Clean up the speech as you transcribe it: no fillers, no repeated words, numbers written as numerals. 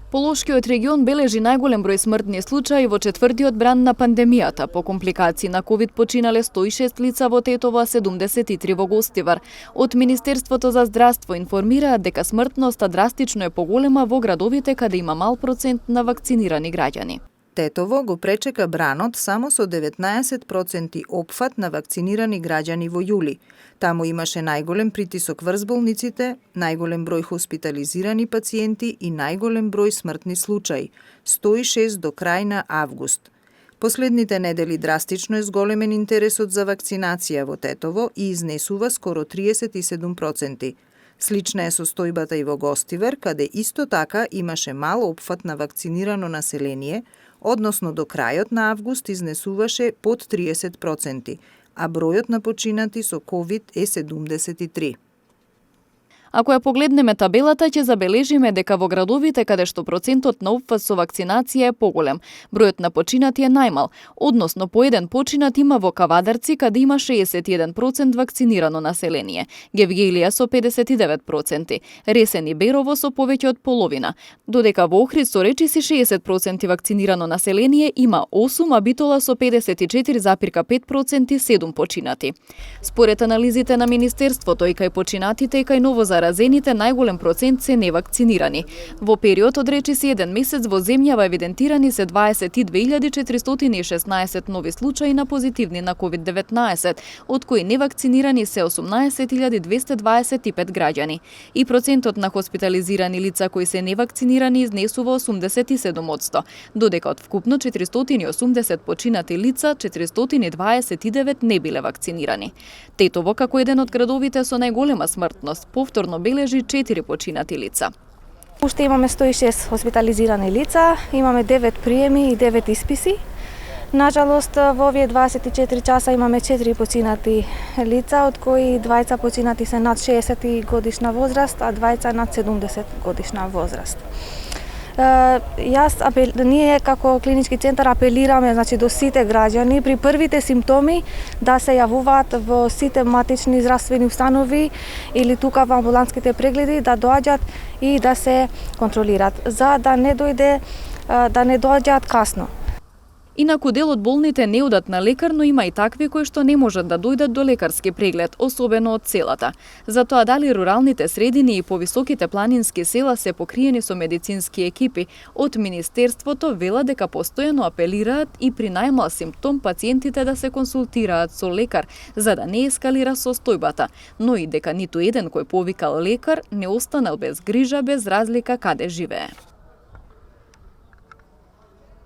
Полошкиот регион бележи најголем број смртни случаи во четвртиот бран на пандемијата. По компликации на ковид починале 106 лица во Тетово, 73 во Гостивар. Од Министерството за здравство информираат дека смртноста драстично е поголема во градовите каде има мал процент на вакцинирани граѓани. Тетово го пречека бранот само со 19% опфат на вакцинирани граѓани во јули. Таму имаше најголем притисок врз болниците, најголем број хоспитализирани пациенти и најголем број смртни случаи – 106 до крај на август. Последните недели драстично е зголемен интересот за вакцинација во Тетово и изнесува скоро 37%. Слична е состојбата и во Гостивар, каде исто така имаше мал опфат на вакцинирано население, односно до крајот на август изнесуваше под 30%, а бројот на починати со ковид е 73. Ако ја погледнеме табелата, ќе забележиме дека во градовите каде што процентот на опфат со вакцинација е поголем, бројот на починати е најмал, односно по еден починат има во Кавадарци каде има 61% вакцинирано население, Гевгелија со 59%, Ресен и Берово со повеќе од половина, додека во Охрид со речиси 60% вакцинирано население има 8, а Битола со 54,5% 7 починати. Според анализите на Министерството и кај починатите и кај новозаразените најголем процент се невакцинирани. Во период од речиси еден месец во земјава евидентирани се 22.416 нови случаи на позитивни на COVID-19, од кои невакцинирани се 18.225 граѓани. И процентот на хоспитализирани лица кои се невакцинирани изнесува 87%, додека од вкупно 480 починати лица, 429 не биле вакцинирани. Тетово, како еден од градовите со најголема смртност, повторно бележи 4 починати лица. Уште имаме 106 хоспитализирани лица, имаме 9 приеми и 9 исписи. Нажалост, во овие 24 часа имаме 4 починати лица, од кои двајца починати се над 60 годишна возраст, а двајца над 70 годишна возраст. Ние како клинички центар апелираме до сите граѓани при првите симптоми да се јавуваат во сите матични здравствени установи или тука во амбулантските прегледи да доаѓаат и да се контролираат, за да не доаѓаат касно. Инаку дел од болните не одат на лекар, но има и такви кои што не можат да дојдат до лекарски преглед, особено од селата. Затоа дали руралните средини и повисоките планински села се покриени со медицински екипи, од Министерството вела дека постојано апелираат и при најмал симптом пациентите да се консултираат со лекар, за да не ескалира состојбата, но и дека ниту еден кој повикал лекар не останал без грижа без разлика каде живее.